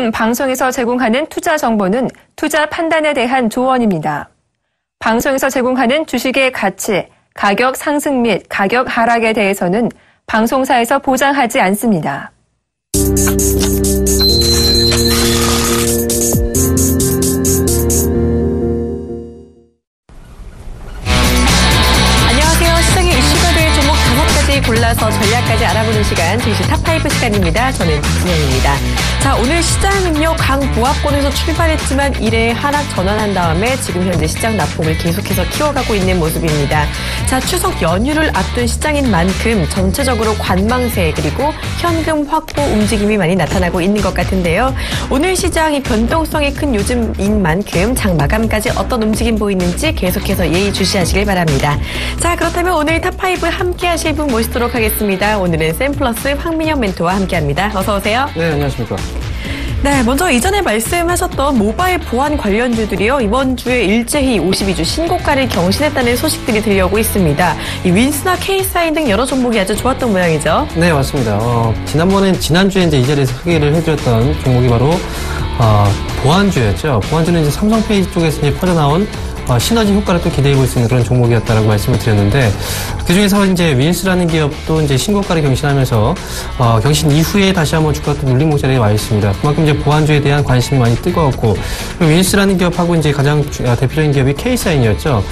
본 방송에서 제공하는 투자 정보는 투자 판단에 대한 조언입니다. 방송에서 제공하는 주식의 가치, 가격 상승 및 가격 하락에 대해서는 방송사에서 보장하지 않습니다. 골라서 전략까지 알아보는 시간, 증시 탑5 시간입니다. 저는 박진영입니다. 자, 오늘 시장은요, 강보합권에서 출발했지만 1회 하락 전환한 다음에 지금 현재 시장 낙폭을 계속해서 키워가고 있는 모습입니다. 자, 추석 연휴를 앞둔 시장인 만큼 전체적으로 관망세 그리고 현금 확보 움직임이 많이 나타나고 있는 것 같은데요. 오늘 시장이 변동성이 큰 요즘인 만큼 장 마감까지 어떤 움직임 보이는지 계속해서 예의주시하시길 바랍니다. 자, 그렇다면 오늘 탑5 함께 하실 분 모시도록 하겠습니다. 오늘은 샘플러스 황민영 멘토와 함께합니다. 어서 오세요. 네, 안녕하십니까. 네, 먼저 이전에 말씀하셨던 모바일 보안 관련주들이요, 이번 주에 일제히 52주 신고가를 경신했다는 소식들이 들려오고 있습니다. 이 윈스나 K사인 등 여러 종목이 아주 좋았던 모양이죠. 네, 맞습니다. 지난주에 이제 이 자리에서 소개를 해드렸던 종목이 바로 보안주였죠. 보안주는 이제 삼성페이 쪽에서 이제 퍼져나온 시너지 효과를 또 기대해 볼 수 있는 그런 종목이었다라고 말씀을 드렸는데, 그 중에서 이제 윈스라는 기업도 이제 신고가를 경신하면서 경신 이후에 다시 한번 주가가 또 눌림 목자리에 와 있습니다. 그만큼 이제 보안주에 대한 관심이 많이 뜨거웠고, 윈스라는 기업하고 이제 가장 대표적인 기업이 K사인이었죠.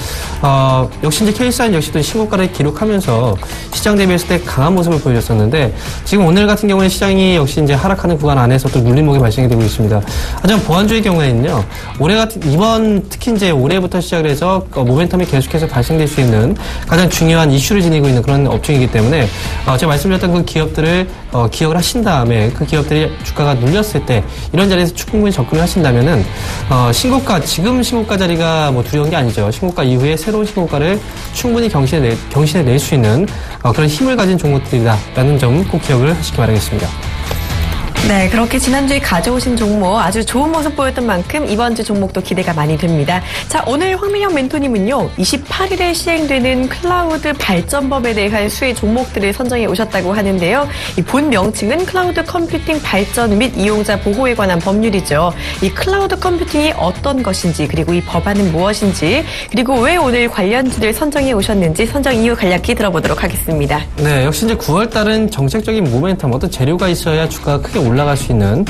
역시 이제 K사인 역시도 신고가를 기록하면서 시장 대비했을 때 강한 모습을 보여줬었는데, 지금 오늘 같은 경우에 시장이 역시 이제 하락하는 구간 안에서 또 눌림목이 발생이 되고 있습니다. 하지만 보안주의 경우에는요, 특히 이제 올해부터 시작을 해서 모멘텀이 계속해서 발생될 수 있는 가장 중요한 이슈를 지니고 있는 그런 업종이기 때문에 제가 말씀드렸던 그 기업들을 기억을 하신 다음에 그 기업들이 주가가 눌렸을 때 이런 자리에서 충분히 접근을 하신다면은 지금 신고가 자리가 뭐 두려운 게 아니죠. 신고가 이후에 새로운 신고가를 충분히 경신해 낼 수 있는 그런 힘을 가진 종목들이다라는 점 꼭 기억을 하시기 바라겠습니다. 네, 그렇게 지난주에 가져오신 종목 아주 좋은 모습 보였던 만큼 이번 주 종목도 기대가 많이 됩니다. 자, 오늘 황민영 멘토님은요, 28일에 시행되는 클라우드 발전법에 대한 수혜 종목들을 선정해 오셨다고 하는데요. 이 본 명칭은 클라우드 컴퓨팅 발전 및 이용자 보호에 관한 법률이죠. 이 클라우드 컴퓨팅이 어떤 것인지, 그리고 이 법안은 무엇인지, 그리고 왜 오늘 관련주들 선정해 오셨는지 선정 이유 간략히 들어보도록 하겠습니다. 네, 역시 이제 9월달은 정책적인 모멘텀, 어떤 재료가 있어야 주가가 크게 올라갈 수 있는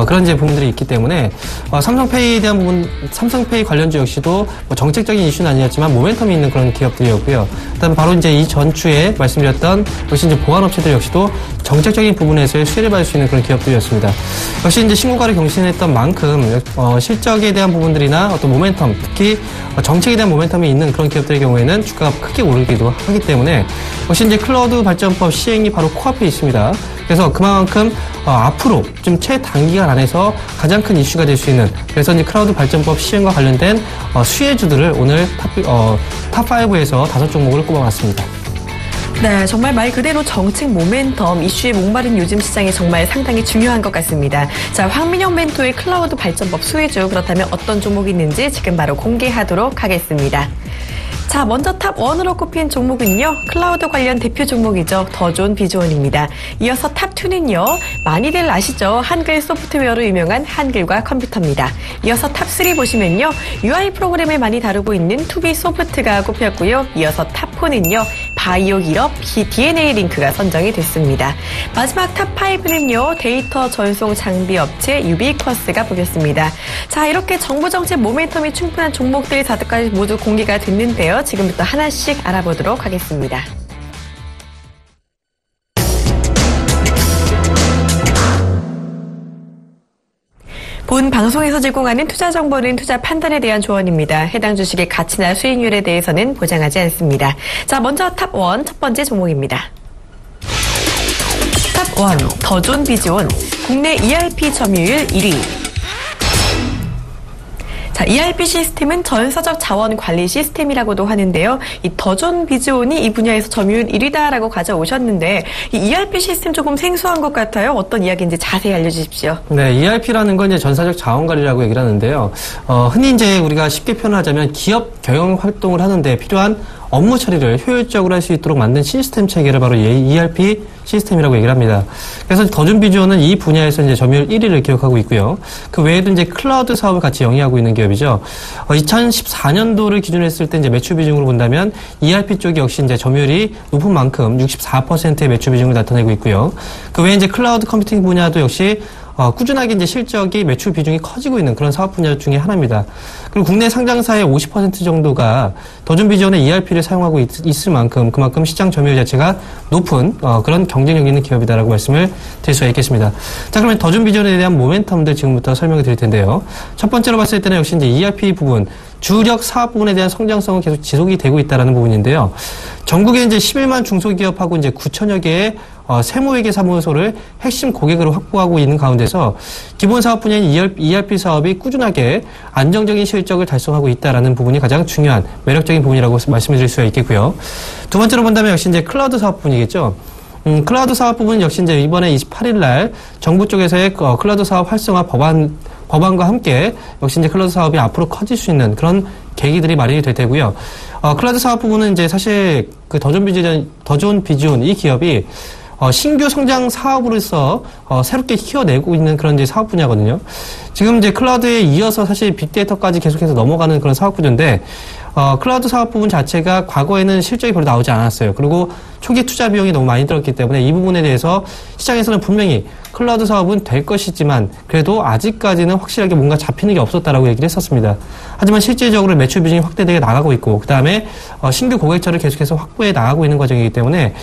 그런 이제 부분들이 있기 때문에 삼성페이에 대한 부분, 삼성페이 관련주 역시도 뭐 정책적인 이슈는 아니었지만 모멘텀이 있는 그런 기업들이었고요. 그다음 바로 이제 이 전주에 말씀드렸던 역시 이제 보안업체들 역시도 정책적인 부분에서의 수혜를 받을 수 있는 그런 기업들이었습니다. 역시 이제 신고가를 경신했던 만큼 실적에 대한 부분들이나 어떤 모멘텀, 특히 정책에 대한 모멘텀이 있는 그런 기업들의 경우에는 주가가 크게 오르기도 하기 때문에 역시 이제 클라우드 발전법 시행이 바로 코앞에 있습니다. 그래서 그만큼 앞으로 좀 최단기간 안에서 가장 큰 이슈가 될 수 있는, 그래서 이제 클라우드 발전법 시행과 관련된 수혜주들을 오늘 탑5에서 5종목을 꼽아봤습니다. 네, 정말 말 그대로 정책 모멘텀, 이슈에 목마른 요즘 시장이 정말 상당히 중요한 것 같습니다. 자, 황민영 멘토의 클라우드 발전법 수혜주, 그렇다면 어떤 종목이 있는지 지금 바로 공개하도록 하겠습니다. 자, 먼저 탑1으로 꼽힌 종목은요, 클라우드 관련 대표 종목이죠. 더존 비즈원입니다. 이어서 탑2는요, 많이들 아시죠? 한글 소프트웨어로 유명한 한글과 컴퓨터입니다. 이어서 탑3 보시면요, UI 프로그램을 많이 다루고 있는 투비소프트가 꼽혔고요. 이어서 탑4는요, 바이오 기업 DNA 링크가 선정이 됐습니다. 마지막 탑5는요, 데이터 전송 장비 업체 유비쿼스가 뽑혔습니다. 자, 이렇게 정부 정책 모멘텀이 충분한 종목들 4등까지 모두 공개가 됐는데요. 지금부터 하나씩 알아보도록 하겠습니다. 본 방송에서 제공하는 투자 정보는 투자 판단에 대한 조언입니다. 해당 주식의 가치나 수익률에 대해서는 보장하지 않습니다. 자, 먼저 탑1 첫 번째 종목입니다. 탑1 더존 비즈원, 국내 ERP 점유율 1위. 자, ERP 시스템은 전사적 자원 관리 시스템이라고도 하는데요. 이 더존 비즈온이 이 분야에서 점유율 1위다라고 가져오셨는데, 이 ERP 시스템 조금 생소한 것 같아요. 어떤 이야기인지 자세히 알려주십시오. 네, ERP라는 건 이제 전사적 자원 관리라고 얘기를 하는데요. 흔히 이제 우리가 쉽게 표현하자면 기업 경영 활동을 하는데 필요한 업무 처리를 효율적으로 할 수 있도록 만든 시스템 체계를 바로 ERP 시스템이라고 얘기를 합니다. 그래서 더준비주어는 이 분야에서 이제 점유율 1위를 기록하고 있고요. 그 외에도 이제 클라우드 사업을 같이 영위하고 있는 기업이죠. 2014년도를 기준으로 했을 때 이제 매출 비중으로 본다면 ERP 쪽이 역시 이제 점유율이 높은 만큼 64%의 매출 비중을 나타내고 있고요. 그 외에 이제 클라우드 컴퓨팅 분야도 역시 꾸준하게 이제 실적이 매출 비중이 커지고 있는 그런 사업 분야 중에 하나입니다. 그리고 국내 상장사의 50% 정도가 더준비전의 ERP를 사용하고 있을 만큼 그만큼 시장 점유율 자체가 높은 그런 경쟁력 있는 기업이다라고 말씀을 드릴 수가 있겠습니다. 자, 그러면 더준비전에 대한 모멘텀들 지금부터 설명을 드릴 텐데요. 첫 번째로 봤을 때는 역시 이제 ERP 부분, 주력 사업 부분에 대한 성장성은 계속 지속이 되고 있다라는 부분인데요. 전국에 이제 11만 중소기업하고 이제 9천여 개의 세무회계 사무소를 핵심 고객으로 확보하고 있는 가운데서 기본 사업 분야인 ERP 사업이 꾸준하게 안정적인 실적을 달성하고 있다라는 부분이 가장 중요한 매력적인 부분이라고 말씀을 드릴 수가 있겠고요. 두 번째로 본다면 역시 이제 클라우드 사업 부분이겠죠. 클라우드 사업 부분 역시 이제 이번에 28일 날 정부 쪽에서의 클라우드 사업 활성화 법안과 함께 역시 이제 클라우드 사업이 앞으로 커질 수 있는 그런 계기들이 마련이 될 테고요. 클라우드 사업 부분은 이제 사실 그 더존 비지온 이 기업이 신규 성장 사업으로서 새롭게 키워내고 있는 그런 이제 사업 분야거든요. 지금 이제 클라우드에 이어서 사실 빅데이터까지 계속해서 넘어가는 그런 사업 구조인데 클라우드 사업 부분 자체가 과거에는 실적이 별로 나오지 않았어요. 그리고 초기 투자 비용이 너무 많이 들었기 때문에 이 부분에 대해서 시장에서는 분명히 클라우드 사업은 될 것이지만 그래도 아직까지는 확실하게 뭔가 잡히는 게 없었다라고 얘기를 했었습니다. 하지만 실질적으로 매출 비중이 확대되게 나가고 있고 그 다음에 신규 고객처를 계속해서 확보해 나가고 있는 과정이기 때문에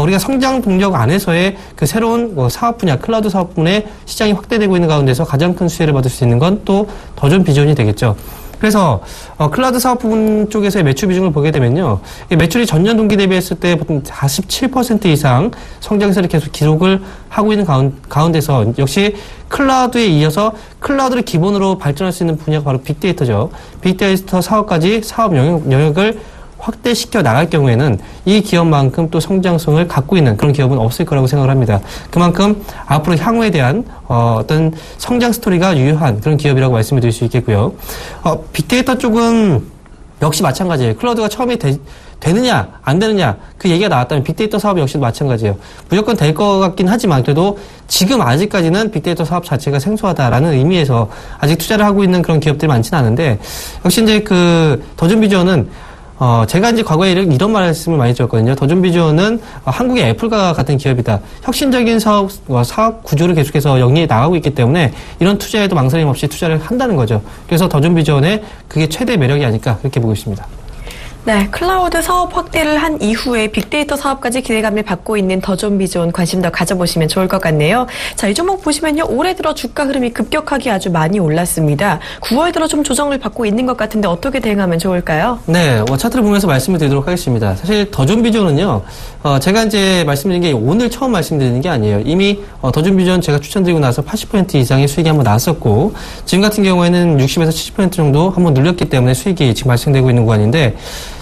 우리가 성장 동력 안에서의 그 새로운 사업 분야, 클라우드 사업 분야의 시장이 확대되고 있는 가운데서 가장 큰 수혜를 받을 수 있는 건 또 더존 비전이 되겠죠. 그래서 클라우드 사업 부분 쪽에서의 매출 비중을 보게 되면요. 매출이 전년 동기 대비했을 때 보통 47% 이상 성장세를 계속 기록을 하고 있는 가운데서 역시 클라우드에 이어서 클라우드를 기본으로 발전할 수 있는 분야가 바로 빅데이터죠. 빅데이터 사업까지 사업 영역을 확대시켜 나갈 경우에는 이 기업만큼 또 성장성을 갖고 있는 그런 기업은 없을 거라고 생각을 합니다. 그만큼 앞으로 향후에 대한 어떤 성장 스토리가 유효한 그런 기업이라고 말씀을 드릴 수 있겠고요. 빅데이터 쪽은 역시 마찬가지예요. 클라우드가 처음에 되느냐 안 되느냐 그 얘기가 나왔다면 빅데이터 사업 역시도 마찬가지예요. 무조건 될 것 같긴 하지만 그래도 지금 아직까지는 빅데이터 사업 자체가 생소하다라는 의미에서 아직 투자를 하고 있는 그런 기업들이 많지는 않은데 역시 이제 그 더존비전은 제가 이제 과거에 이런 말씀을 많이 드렸거든요. 더존비전은 한국의 애플과 같은 기업이다. 혁신적인 사업 구조를 계속해서 영위해 나가고 있기 때문에 이런 투자에도 망설임 없이 투자를 한다는 거죠. 그래서 더존비전의 그게 최대 매력이 아닐까 그렇게 보고 있습니다. 네, 클라우드 사업 확대를 한 이후에 빅데이터 사업까지 기대감을 받고 있는 더존비전 관심 더 가져보시면 좋을 것 같네요. 자, 이 종목 보시면요. 올해 들어 주가 흐름이 급격하게 아주 많이 올랐습니다. 9월 들어 좀 조정을 받고 있는 것 같은데 어떻게 대응하면 좋을까요? 네, 차트를 보면서 말씀을 드리도록 하겠습니다. 사실 더존비전은요. 제가 이제 말씀드린 게 오늘 처음 말씀드리는 게 아니에요. 이미 더존비전 제가 추천드리고 나서 80% 이상의 수익이 한번 났었고 지금 같은 경우에는 60에서 70% 정도 한번 눌렸기 때문에 수익이 지금 발생되고 있는 구간인데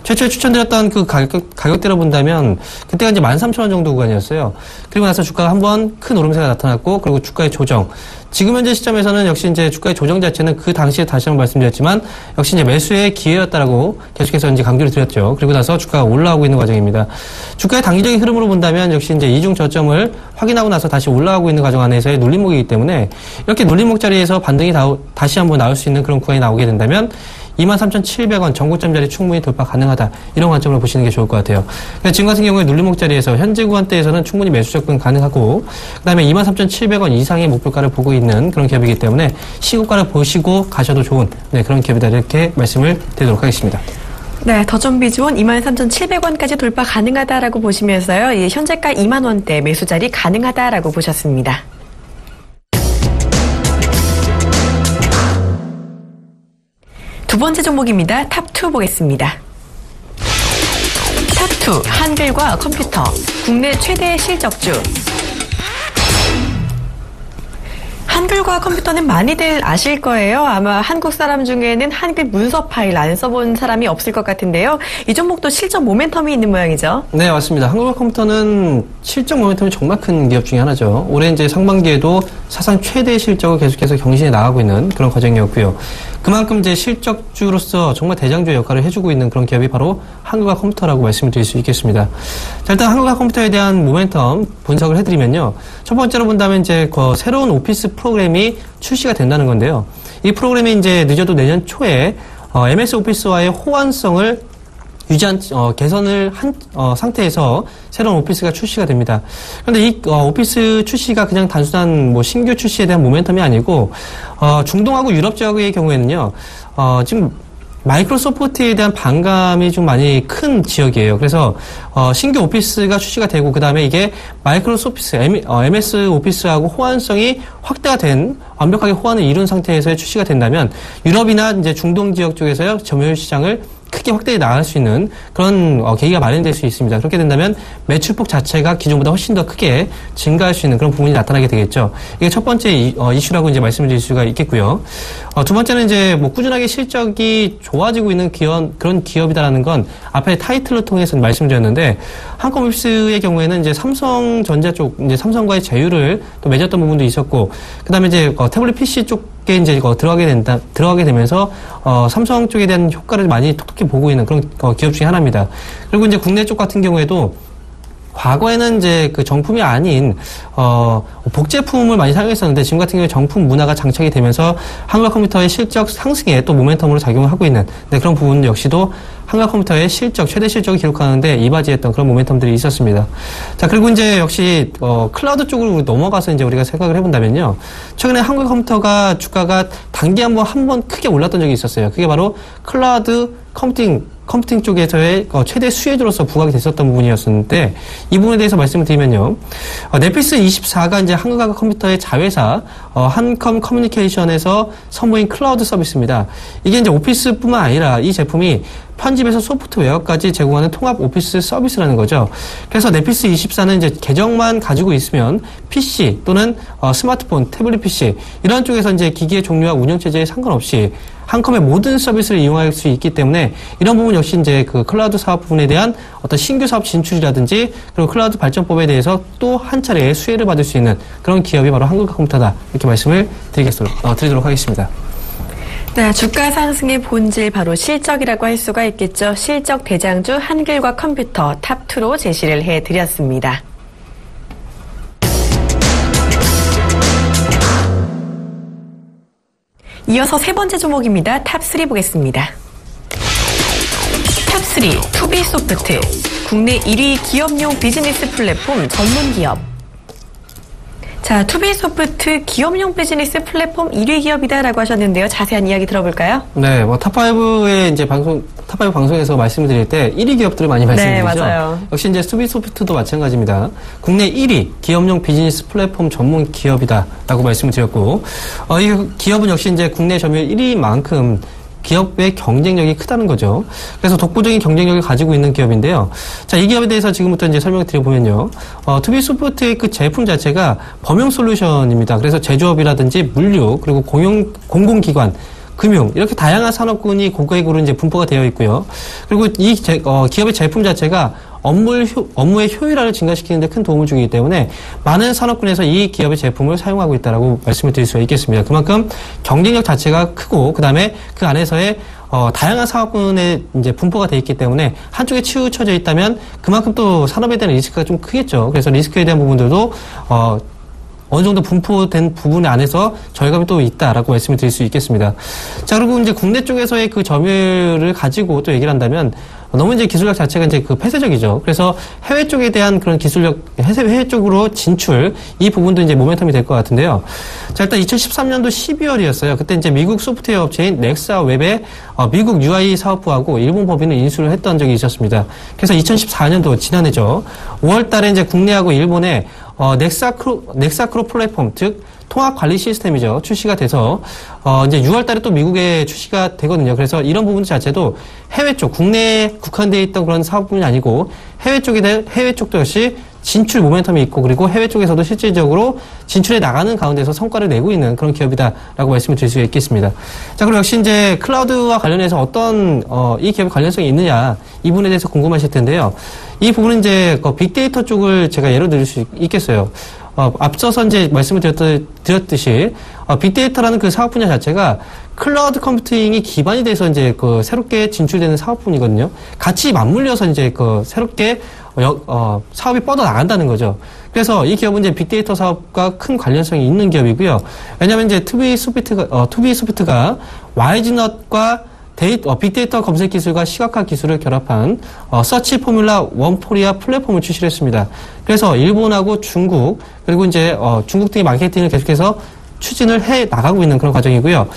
최초에 추천드렸던 그 가격대로 본다면 그때가 이제 13,000원 정도 구간이었어요. 그리고 나서 주가가 한번 큰 오름세가 나타났고 그리고 주가의 조정. 지금 현재 시점에서는 역시 이제 주가의 조정 자체는 그 당시에 다시 한번 말씀드렸지만 역시 이제 매수의 기회였다라고 계속해서 이제 강조를 드렸죠. 그리고 나서 주가가 올라오고 있는 과정입니다. 주가의 단기적인 흐름으로 본다면 역시 이제 이중 저점을 확인하고 나서 다시 올라가고 있는 과정 안에서의 눌림목이기 때문에 이렇게 눌림목 자리에서 반등이 다시 한번 나올 수 있는 그런 구간이 나오게 된다면 23,700원 전고점 자리 충분히 돌파 가능하다. 이런 관점으로 보시는 게 좋을 것 같아요. 그러니까 지금 같은 경우에 눌림목 자리에서 현재 구간대에서는 충분히 매수 접근 가능하고 그다음에 23,700원 이상의 목표가를 보고 있는 그런 기업이기 때문에 시고가를 보시고 가셔도 좋은 그런 기업이다. 이렇게 말씀을 드리도록 하겠습니다. 네, 더존비전 23,700원까지 돌파 가능하다라고 보시면서요. 현재가 2만 원대 매수 자리 가능하다라고 보셨습니다. 두 번째 종목입니다. 탑2 보겠습니다. 탑2, 한글과 컴퓨터, 국내 최대 실적주. 한글과 컴퓨터는 많이들 아실 거예요. 아마 한국 사람 중에는 한글 문서 파일 안 써본 사람이 없을 것 같은데요. 이 종목도 실적 모멘텀이 있는 모양이죠. 네, 맞습니다. 한글과 컴퓨터는 실적 모멘텀이 정말 큰 기업 중에 하나죠. 올해 이제 상반기에도 사상 최대 실적을 계속해서 경신해 나가고 있는 그런 과정이었고요. 그만큼 이제 실적주로서 정말 대장주 역할을 해주고 있는 그런 기업이 바로 한글과 컴퓨터라고 말씀을 드릴 수 있겠습니다. 자, 일단 한글과 컴퓨터에 대한 모멘텀 분석을 해드리면요. 첫 번째로 본다면 이제 그 새로운 오피스 프로그램이 출시가 된다는 건데요. 이 프로그램이 이제 늦어도 내년 초에 MS 오피스와의 호환성을 유지한 개선을 한 상태에서 새로운 오피스가 출시가 됩니다. 그런데 이 오피스 출시가 그냥 단순한 뭐 신규 출시에 대한 모멘텀이 아니고 중동하고 유럽 지역의 경우에는요. 지금 마이크로소프트에 대한 반감이 좀 많이 큰 지역이에요. 그래서 신규 오피스가 출시가 되고 그다음에 이게 마이크로소프트 MS 오피스하고 호환성이 확대가 된 완벽하게 호환을 이룬 상태에서 출시가 된다면 유럽이나 이제 중동 지역 쪽에서요 점유율 시장을 크게 확대해 나갈 수 있는 그런 계기가 마련될 수 있습니다. 그렇게 된다면 매출폭 자체가 기존보다 훨씬 더 크게 증가할 수 있는 그런 부분이 나타나게 되겠죠. 이게 첫 번째 이슈라고 이제 말씀을 드릴 수가 있겠고요. 두 번째는 이제 뭐 꾸준하게 실적이 좋아지고 있는 그런 기업이다라는 건 앞에 타이틀을 통해서 말씀드렸는데 한컴오피스의 경우에는 이제 삼성전자 쪽 이제 삼성과의 제휴를 또 맺었던 부분도 있었고 그다음에 이제 태블릿 PC 쪽에 이제 들어가게 되면서 삼성 쪽에 대한 효과를 많이 톡톡히 보고 있는 그런 기업 중에 하나입니다. 그리고 이제 국내 쪽 같은 경우에도 과거에는 이제 그 정품이 아닌 복제품을 많이 사용했었는데 지금 같은 경우에 정품 문화가 장착이 되면서 한글 컴퓨터의 실적 상승에 또 모멘텀으로 작용을 하고 있는 그런 부분 역시도 한글 컴퓨터의 실적 최대 실적을 기록하는데 이바지했던 그런 모멘텀들이 있었습니다. 자, 그리고 이제 역시 클라우드 쪽으로 넘어가서 이제 우리가 생각을 해본다면요. 최근에 한글 컴퓨터가 주가가 단기 한 번 크게 올랐던 적이 있었어요. 그게 바로 클라우드 컴퓨팅 쪽에서의 최대 수혜주로서 부각이 됐었던 부분이었는데 이 부분에 대해서 말씀을 드리면요. 넷피스 24가 이제 한국과 컴퓨터의 자회사 한컴 커뮤니케이션에서 선보인 클라우드 서비스입니다. 이게 이제 오피스뿐만 아니라 이 제품이 편집에서 소프트웨어까지 제공하는 통합 오피스 서비스라는 거죠. 그래서 넷피스 24는 이제 계정만 가지고 있으면 PC 또는 스마트폰, 태블릿 PC 이런 쪽에서 이제 기기의 종류와 운영체제에 상관없이 한컴의 모든 서비스를 이용할 수 있기 때문에 이런 부분 역시 이제 그 클라우드 사업 부분에 대한 어떤 신규 사업 진출이라든지 그리고 클라우드 발전법에 대해서 또 한 차례의 수혜를 받을 수 있는 그런 기업이 바로 한글과 컴퓨터다 이렇게 말씀을 드리도록 하겠습니다. 네, 주가 상승의 본질 바로 실적이라고 할 수가 있겠죠. 실적 대장주 한글과 컴퓨터 탑2로 제시를 해드렸습니다. 이어서 세 번째 종목입니다. 탑3 보겠습니다. 탑3 투비소프트 국내 1위 기업용 비즈니스 플랫폼 전문 기업. 자, 투비소프트 기업용 비즈니스 플랫폼 1위 기업이다라고 하셨는데요. 자세한 이야기 들어볼까요? 네, 뭐 탑5의 이제 탑5 방송에서 말씀을 드릴 때 1위 기업들을 많이 말씀드리죠. 네, 맞아요. 역시 이제 투비소프트도 마찬가지입니다. 국내 1위 기업용 비즈니스 플랫폼 전문 기업이다라고 말씀을 드렸고, 이 기업은 역시 이제 국내 점유율 1위만큼 기업의 경쟁력이 크다는 거죠. 그래서 독보적인 경쟁력을 가지고 있는 기업인데요. 자, 이 기업에 대해서 지금부터 이제 설명을 드려보면요. 투비소프트의 그 제품 자체가 범용 솔루션입니다. 그래서 제조업이라든지 물류, 그리고 공공기관, 금융, 이렇게 다양한 산업군이 고객으로 이제 분포가 되어 있고요. 그리고 이 기업의 제품 자체가 업무의 효율화를 증가시키는 데 큰 도움을 주기 때문에 많은 산업군에서 이 기업의 제품을 사용하고 있다라고 말씀을 드릴 수가 있겠습니다. 그만큼 경쟁력 자체가 크고 그다음에 그 안에서의 다양한 사업군에 이제 분포가 되어 있기 때문에 한쪽에 치우쳐져 있다면 그만큼 또 산업에 대한 리스크가 좀 크겠죠. 그래서 리스크에 대한 부분들도 어느 정도 분포된 부분 안에서 저희감이 또 있다라고 말씀을 드릴 수 있겠습니다. 자, 그리고 이제 국내 쪽에서의 그 점유율을 가지고 또 얘기를 한다면 너무 이제 기술력 자체가 이제 그 폐쇄적이죠. 그래서 해외 쪽에 대한 그런 기술력, 해외 쪽으로 진출, 이 부분도 이제 모멘텀이 될 것 같은데요. 자, 일단 2013년도 12월이었어요. 그때 이제 미국 소프트웨어 업체인 넥사웹의 미국 UI 사업부하고 일본 법인을 인수를 했던 적이 있었습니다. 그래서 2014년도 지난해죠. 5월 달에 이제 국내하고 일본에 넥사크로 플랫폼, 즉 통합 관리 시스템이죠. 출시가 돼서 이제 6월 달에 또 미국에 출시가 되거든요. 그래서 이런 부분 자체도 해외 쪽, 국내에 국한되어 있던 그런 사업 부분이 아니고 해외 쪽도 역시 진출 모멘텀이 있고 그리고 해외 쪽에서도 실질적으로 진출해 나가는 가운데서 성과를 내고 있는 그런 기업이다라고 말씀을 드릴 수가 있겠습니다. 자, 그리고 역시 이제 클라우드와 관련해서 어떤 이 기업의 관련성이 있느냐 이 부분에 대해서 궁금하실 텐데요. 이 부분은 이제 빅데이터 쪽을 제가 예로 들을 수 있겠어요. 앞서서 이제 말씀을 드렸듯이 빅데이터라는 그 사업 분야 자체가 클라우드 컴퓨팅이 기반이 돼서 이제 새롭게 진출되는 사업 분이거든요. 같이 맞물려서 이제 새롭게 사업이 뻗어 나간다는 거죠. 그래서 이 기업은 이제 빅데이터 사업과 큰 관련성이 있는 기업이고요. 왜냐하면 이제 투비소프트가 YG넛과 빅데이터 검색 기술과 시각화 기술을 결합한 서치 포뮬라 원포리아 플랫폼을 출시를 했습니다. 그래서 일본하고 중국 그리고 이제 중국 등의 마케팅을 계속해서 추진을 해 나가고 있는 그런 과정이고요.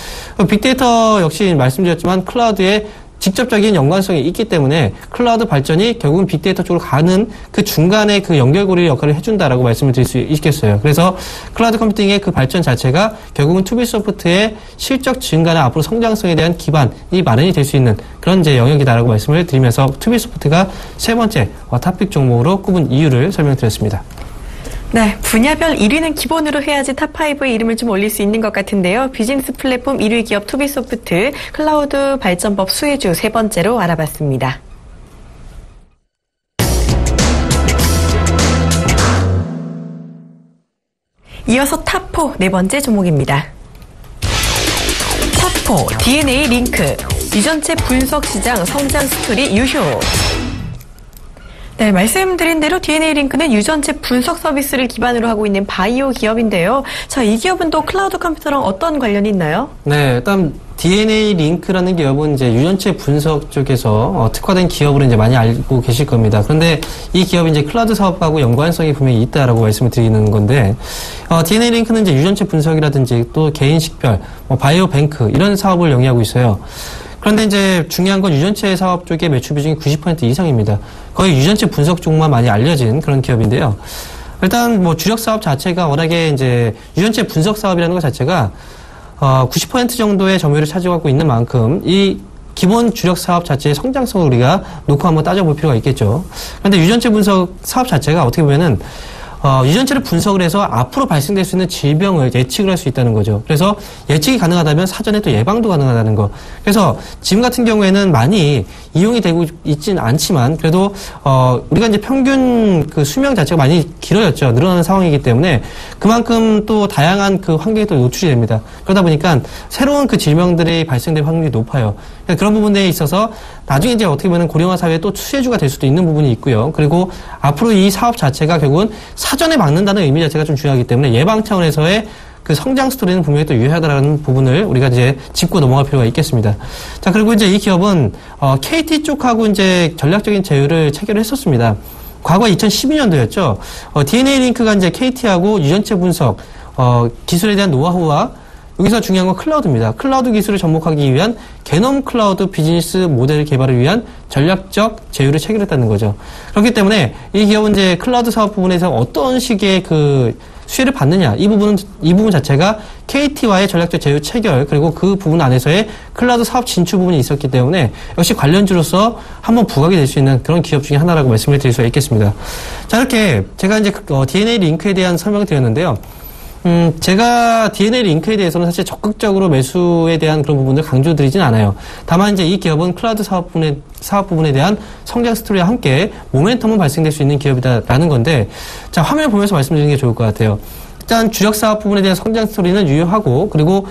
빅데이터 역시 말씀드렸지만 클라우드에 직접적인 연관성이 있기 때문에 클라우드 발전이 결국은 빅데이터 쪽으로 가는 그 중간에 그 연결고리 역할을 해준다라고 말씀을 드릴 수 있겠어요. 그래서 클라우드 컴퓨팅의 그 발전 자체가 결국은 투비소프트의 실적 증가나 앞으로 성장성에 대한 기반이 마련이 될 수 있는 그런 이제 영역이다라고 말씀을 드리면서 투비소프트가 세 번째 탑픽 종목으로 꼽은 이유를 설명드렸습니다. 네, 분야별 1위는 기본으로 해야지 탑5의 이름을 좀 올릴 수 있는 것 같은데요. 비즈니스 플랫폼 1위 기업 투비소프트, 클라우드 발전법 수혜주 세 번째로 알아봤습니다. 이어서 탑4 네 번째 종목입니다. 탑4 DNA 링크, 유전체 분석 시장 성장 스토리 유효. 네, 말씀드린 대로 DNA 링크는 유전체 분석 서비스를 기반으로 하고 있는 바이오 기업인데요. 자, 이 기업은 또 클라우드 컴퓨터랑 어떤 관련이 있나요? 네, 일단 DNA 링크라는 기업은 이제 유전체 분석 쪽에서 특화된 기업으로 이제 많이 알고 계실 겁니다. 그런데 이 기업이 이제 클라우드 사업하고 연관성이 분명히 있다라고 말씀을 드리는 건데, DNA 링크는 이제 유전체 분석이라든지 또 개인 식별, 바이오 뱅크 이런 사업을 영위하고 있어요. 그런데 이제 중요한 건 유전체 사업 쪽의 매출 비중이 90% 이상입니다. 거의 유전체 분석 쪽만 많이 알려진 그런 기업인데요. 일단 주력 사업 자체가 워낙에 이제 유전체 분석 사업이라는 것 자체가 90% 정도의 점유율을 차지하고 있는 만큼 이 기본 주력 사업 자체의 성장성을 우리가 놓고 한번 따져볼 필요가 있겠죠. 그런데 유전체 분석 사업 자체가 어떻게 보면은 유전체를 분석을 해서 앞으로 발생될 수 있는 질병을 예측을 할 수 있다는 거죠. 그래서 예측이 가능하다면 사전에 또 예방도 가능하다는 거. 그래서 지금 같은 경우에는 많이 이용이 되고 있진 않지만 그래도 우리가 이제 평균 그 수명 자체가 많이 길어졌죠. 늘어나는 상황이기 때문에 그만큼 또 다양한 그 환경에 또 노출이 됩니다. 그러다 보니까 새로운 그 질병들이 발생될 확률이 높아요. 그런 부분에 있어서 나중에 이제 어떻게 보면 고령화 사회에 또 수혜주가 될 수도 있는 부분이 있고요. 그리고 앞으로 이 사업 자체가 결국은 사전에 막는다는 의미 자체가 좀 중요하기 때문에 예방 차원에서의 그 성장 스토리는 분명히 또 유효하다라는 부분을 우리가 이제 짚고 넘어갈 필요가 있겠습니다. 자, 그리고 이제 이 기업은 KT 쪽하고 이제 전략적인 제휴를 체결을 했었습니다. 과거 2012년도였죠. DNA 링크가 이제 KT하고 유전체 분석 기술에 대한 노하우와 여기서 중요한 건 클라우드입니다. 클라우드 기술을 접목하기 위한 게놈 클라우드 비즈니스 모델 개발을 위한 전략적 제휴를 체결했다는 거죠. 그렇기 때문에 이 기업은 이제 클라우드 사업 부분에서 어떤 식의 그 수혜를 받느냐, 이 부분 자체가 KT와의 전략적 제휴 체결, 그리고 그 부분 안에서의 클라우드 사업 진출 부분이 있었기 때문에 역시 관련주로서 한번 부각이 될 수 있는 그런 기업 중에 하나라고 말씀을 드릴 수가 있겠습니다. 자, 이렇게 제가 이제 DNA 링크에 대한 설명을 드렸는데요. 제가 DNA 링크에 대해서는 사실 적극적으로 매수에 대한 그런 부분을 강조드리진 않아요. 다만 이제 이 기업은 클라우드 사업 부분에 대한 성장 스토리와 함께 모멘텀은 발생될 수 있는 기업이다라는 건데, 자, 화면을 보면서 말씀드리는 게 좋을 것 같아요. 일단 주력 사업 부분에 대한 성장 스토리는 유효하고, 그리고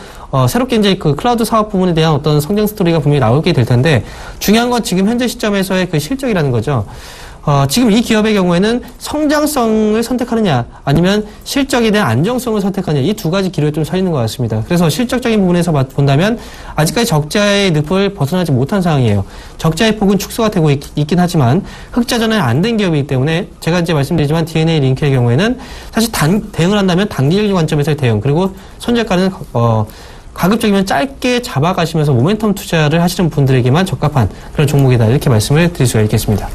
새롭게 이제 그 클라우드 사업 부분에 대한 어떤 성장 스토리가 분명히 나오게 될 텐데, 중요한 건 지금 현재 시점에서의 그 실적이라는 거죠. 지금 이 기업의 경우에는 성장성을 선택하느냐 아니면 실적에 대한 안정성을 선택하느냐, 이 두 가지 기로에 좀 서 있는 것 같습니다. 그래서 실적적인 부분에서 본다면 아직까지 적자의 늪을 벗어나지 못한 상황이에요. 적자의 폭은 축소가 되고 있긴 하지만 흑자전환이 안 된 기업이기 때문에 제가 이제 말씀드리지만 DNA 링크의 경우에는 사실 대응을 한다면 단기적인 관점에서의 대응, 그리고 손절가는 가급적이면 짧게 잡아가시면서 모멘텀 투자를 하시는 분들에게만 적합한 그런 종목이다, 이렇게 말씀을 드릴 수가 있겠습니다.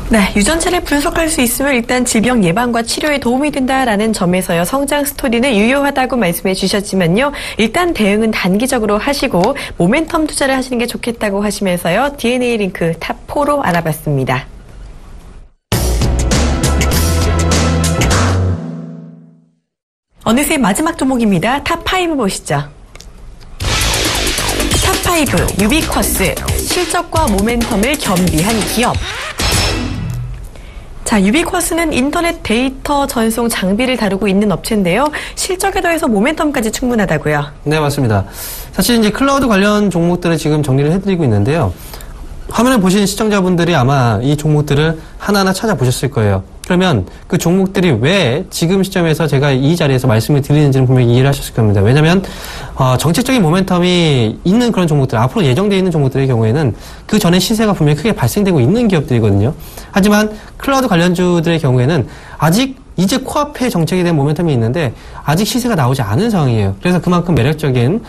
네, 유전체를 분석할 수 있으면 일단 질병 예방과 치료에 도움이 된다라는 점에서요, 성장 스토리는 유효하다고 말씀해 주셨지만요, 일단 대응은 단기적으로 하시고 모멘텀 투자를 하시는 게 좋겠다고 하시면서요, DNA 링크 탑4로 알아봤습니다. 어느새 마지막 종목입니다. 탑5 보시죠. 탑5 유비쿼스, 실적과 모멘텀을 겸비한 기업. 자, 유비쿼스는 인터넷 데이터 전송 장비를 다루고 있는 업체인데요. 실적에 더해서 모멘텀까지 충분하다고요. 네, 맞습니다. 사실 이제 클라우드 관련 종목들을 지금 정리를 해드리고 있는데요. 화면을 보신 시청자분들이 아마 이 종목들을 하나하나 찾아보셨을 거예요. 그러면 그 종목들이 왜 지금 시점에서 제가 이 자리에서 말씀을 드리는지는 분명히 이해를 하셨을 겁니다. 왜냐하면 정책적인 모멘텀이 있는 그런 종목들, 앞으로 예정되어 있는 종목들의 경우에는 그 전에 시세가 분명히 크게 발생되고 있는 기업들이거든요. 하지만 클라우드 관련주들의 경우에는 아직 이제 코앞에 정책에 대한 모멘텀이 있는데 아직 시세가 나오지 않은 상황이에요. 그래서 그만큼 매력적인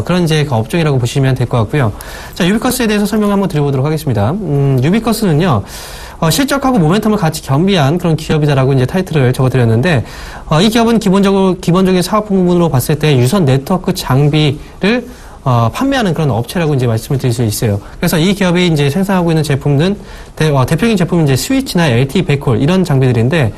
그런 이제 그 업종이라고 보시면 될 것 같고요. 자, 유비쿼스에 대해서 설명 한번 드려보도록 하겠습니다. 유비쿼스는요. 실적하고 모멘텀을 같이 겸비한 그런 기업이다라고 이제 타이틀을 적어드렸는데, 이 기업은 기본적인 사업 부분으로 봤을 때 유선 네트워크 장비를 판매하는 그런 업체라고 이제 말씀을 드릴 수 있어요. 그래서 이 기업이 이제 생산하고 있는 제품들은 대표적인 제품은 이제 스위치나 LTE 백홀 이런 장비들인데,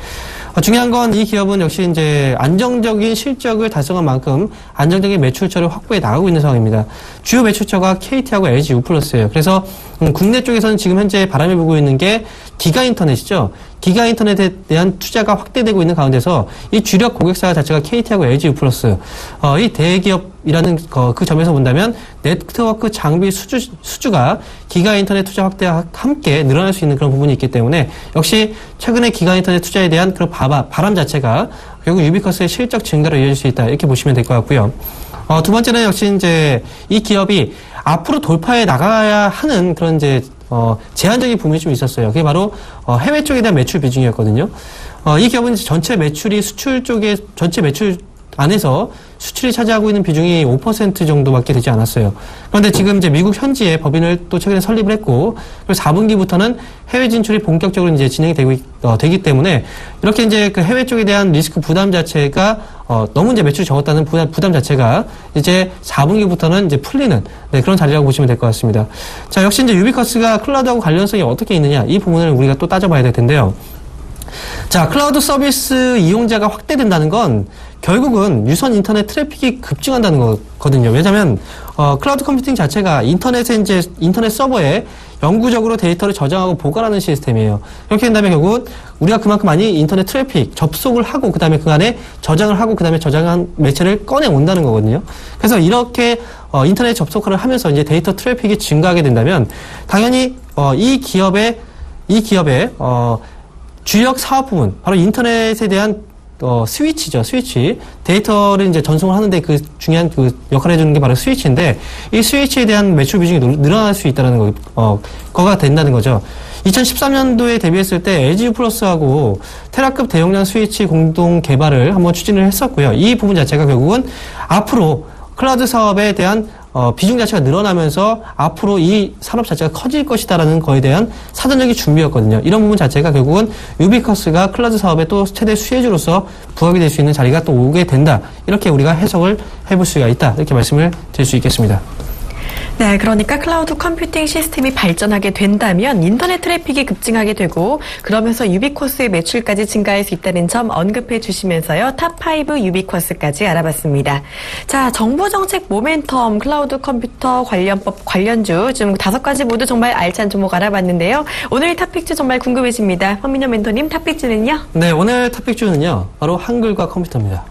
중요한 건 이 기업은 역시 이제 안정적인 실적을 달성한 만큼 안정적인 매출처를 확보해 나가고 있는 상황입니다. 주요 매출처가 KT하고 LG U+예요. 그래서 국내 쪽에서는 지금 현재 바람이 불고 있는 게 기가 인터넷이죠. 기가 인터넷에 대한 투자가 확대되고 있는 가운데서 이 주력 고객사 자체가 KT하고 LG U+. 이 대기업이라는 그 점에서 본다면 네트워크 장비 수주가 기가 인터넷 투자 확대와 함께 늘어날 수 있는 그런 부분이 있기 때문에 역시 최근에 기가 인터넷 투자에 대한 그런 바람 자체가 결국 유비쿼스의 실적 증가로 이어질 수 있다. 이렇게 보시면 될 것 같고요. 두 번째는 역시 이제 이 기업이 앞으로 돌파해 나가야 하는 그런 이제 제한적인 부분이 좀 있었어요. 그게 바로 해외 쪽에 대한 매출 비중이었거든요. 이 기업은 전체 매출이 수출 쪽에 전체 매출 안에서 수출이 차지하고 있는 비중이 5% 정도밖에 되지 않았어요. 그런데 지금 이제 미국 현지에 법인을 또 최근에 설립을 했고, 그리고 4분기부터는 해외 진출이 본격적으로 이제 진행이 되기 때문에 이렇게 이제 그 해외 쪽에 대한 리스크 부담 자체가 너무 이제 매출이 적었다는 부담 자체가 이제 4분기부터는 이제 풀리는 그런 자리라고 보시면 될 것 같습니다. 자, 역시 이제 유비쿼스가 클라우드하고 관련성이 어떻게 있느냐 이 부분을 우리가 또 따져봐야 될 텐데요. 자, 클라우드 서비스 이용자가 확대된다는 건 결국은 유선 인터넷 트래픽이 급증한다는 거거든요. 왜냐하면 클라우드 컴퓨팅 자체가 인터넷 서버에 영구적으로 데이터를 저장하고 보관하는 시스템이에요. 이렇게 된다면 결국은 우리가 그만큼 많이 인터넷 트래픽 접속을 하고 그 다음에 그 안에 저장을 하고 그 다음에 저장한 매체를 꺼내 온다는 거거든요. 그래서 이렇게 인터넷 접속을 하면서 이제 데이터 트래픽이 증가하게 된다면 당연히 이 기업의 주력 사업 부분, 바로 인터넷에 대한 스위치죠, 스위치. 데이터를 이제 전송을 하는데 그 중요한 그 역할을 해주는 게 바로 스위치인데, 이 스위치에 대한 매출 비중이 늘어날 수 있다는 거가 된다는 거죠. 2013년도에 데뷔했을 때 LG U+하고 테라급 대용량 스위치 공동 개발을 한번 추진을 했었고요. 이 부분 자체가 결국은 앞으로 클라우드 사업에 대한 비중 자체가 늘어나면서 앞으로 이 산업 자체가 커질 것이다라는 거에 대한 사전적인 준비였거든요. 이런 부분 자체가 결국은 유비쿼스가 클라우드 사업의 또 최대 수혜주로서 부각이 될 수 있는 자리가 또 오게 된다. 이렇게 우리가 해석을 해볼 수가 있다. 이렇게 말씀을 드릴 수 있겠습니다. 네, 그러니까 클라우드 컴퓨팅 시스템이 발전하게 된다면 인터넷 트래픽이 급증하게 되고 그러면서 유비쿼스의 매출까지 증가할 수 있다는 점 언급해 주시면서요. 탑5 유비쿼스까지 알아봤습니다. 자, 정부정책 모멘텀, 클라우드 컴퓨터 관련법 관련주 좀 5가지 모두 정말 알찬 종목 알아봤는데요. 오늘 탑픽주 정말 궁금해집니다. 황민영 멘토님, 탑픽주는요? 네, 오늘 탑픽주는요. 바로 한글과 컴퓨터입니다.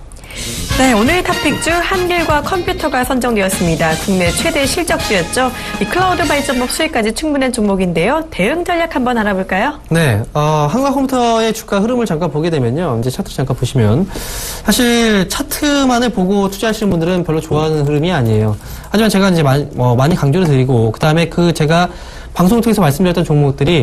네, 오늘 탑픽주 한글과 컴퓨터가 선정되었습니다. 국내 최대 실적주였죠. 이 클라우드 발전법 수혜까지 충분한 종목인데요. 대응 전략 한번 알아볼까요? 네, 한글과 컴퓨터의 주가 흐름을 잠깐 보게 되면요. 이제 차트 잠깐 보시면 사실 차트만을 보고 투자하시는 분들은 별로 좋아하는 흐름이 아니에요. 하지만 제가 이제 많이 강조를 드리고 그다음에 제가 방송을 통해서 말씀드렸던 종목들이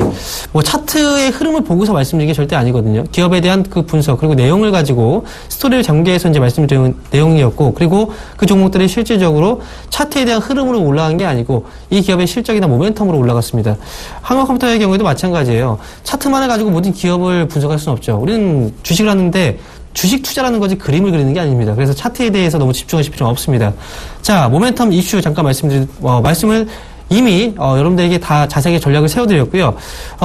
차트의 흐름을 보고서 말씀드린 게 절대 아니거든요. 기업에 대한 그 분석 그리고 내용을 가지고 스토리를 전개해서 이제 말씀드린 내용이었고, 그리고 그 종목들이 실질적으로 차트에 대한 흐름으로 올라간 게 아니고 이 기업의 실적이나 모멘텀으로 올라갔습니다. 한국컴퓨터의 경우에도 마찬가지예요. 차트만을 가지고 모든 기업을 분석할 수는 없죠. 우리는 주식을 하는데 주식 투자라는 것이 그림을 그리는 게 아닙니다. 그래서 차트에 대해서 너무 집중하실 필요는 없습니다. 자, 모멘텀 이슈 잠깐 말씀을 이미 여러분들에게 다 자세하게 전략을 세워드렸고요.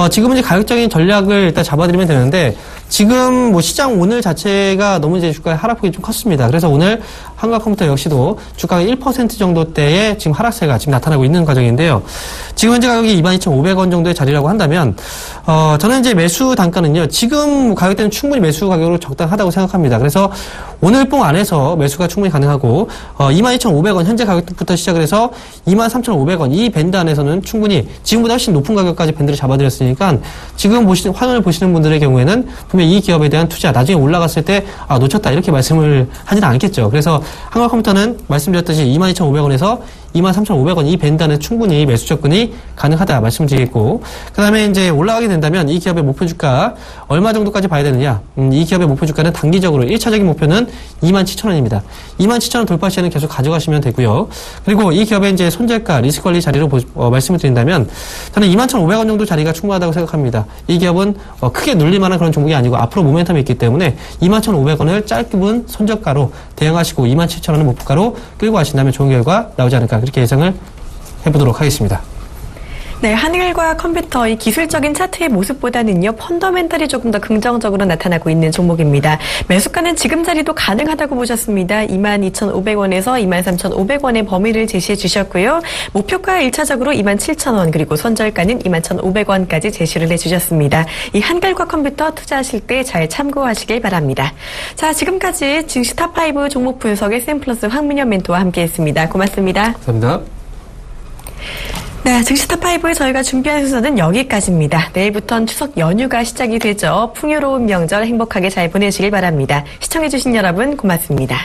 지금은 이제 가격적인 전략을 일단 잡아드리면 되는데 지금 뭐 시장 오늘 자체가 너무 이제 주가의 하락폭이 좀 컸습니다. 그래서 오늘 한국컴퓨터 역시도 주가가 1% 정도대의 지금 하락세가 지금 나타나고 있는 과정인데요. 지금 현재 가격이 22,500원 정도의 자리라고 한다면 저는 이제 매수 단가는요. 지금 가격대는 충분히 매수 가격으로 적당하다고 생각합니다. 그래서 오늘 뽕 안에서 매수가 충분히 가능하고 22,500원 현재 가격부터 시작을 해서 23,500원 이 밴드 안에서는 충분히 지금보다 훨씬 높은 가격까지 밴드를 잡아드렸으니까 지금 화면을 보시는 분들의 경우에는 분명히 이 기업에 대한 투자 나중에 올라갔을 때 놓쳤다 이렇게 말씀을 하지는 않겠죠. 그래서 한국컴퓨터는 말씀드렸듯이 22,500원에서 23,500원 이 밴드 안에 충분히 매수 접근이 가능하다 말씀드리겠고 그 다음에 이제 올라가게 된다면 이 기업의 목표 주가 얼마 정도까지 봐야 되느냐 이 기업의 목표 주가는 단기적으로 1차적인 목표는 27,000원입니다. 27,000원 돌파 시에는 계속 가져가시면 되고요. 그리고 이 기업의 이제 손절가 리스크 관리 자리로 말씀을 드린다면 저는 21,500원 정도 자리가 충분하다고 생각합니다. 이 기업은 크게 눌릴 만한 그런 종목이 아니고 앞으로 모멘텀이 있기 때문에 21,500원을 짧은 손절가로 대응하시고 27,000원을 목표가로 끌고 가신다면 좋은 결과 나오지 않을까 그렇게 예상을 해보도록 하겠습니다. 네, 한일과 컴퓨터의 기술적인 차트의 모습보다는요, 펀더멘탈이 조금 더 긍정적으로 나타나고 있는 종목입니다. 매수가는 지금 자리도 가능하다고 보셨습니다. 22,500원에서 23,500원의 범위를 제시해 주셨고요. 목표가 1차적으로 27,000원, 그리고 손절가는 21,500원까지 제시를 해주셨습니다. 이 한글과 컴퓨터 투자하실 때 잘 참고하시길 바랍니다. 자, 지금까지 증시 탑5 종목 분석의 샘플러스 황민현 멘토와 함께했습니다. 고맙습니다. 감사합니다. 네, 증시 탑5에 저희가 준비한 순서는 여기까지입니다. 내일부터는 추석 연휴가 시작이 되죠. 풍요로운 명절 행복하게 잘 보내시길 바랍니다. 시청해주신 여러분 고맙습니다.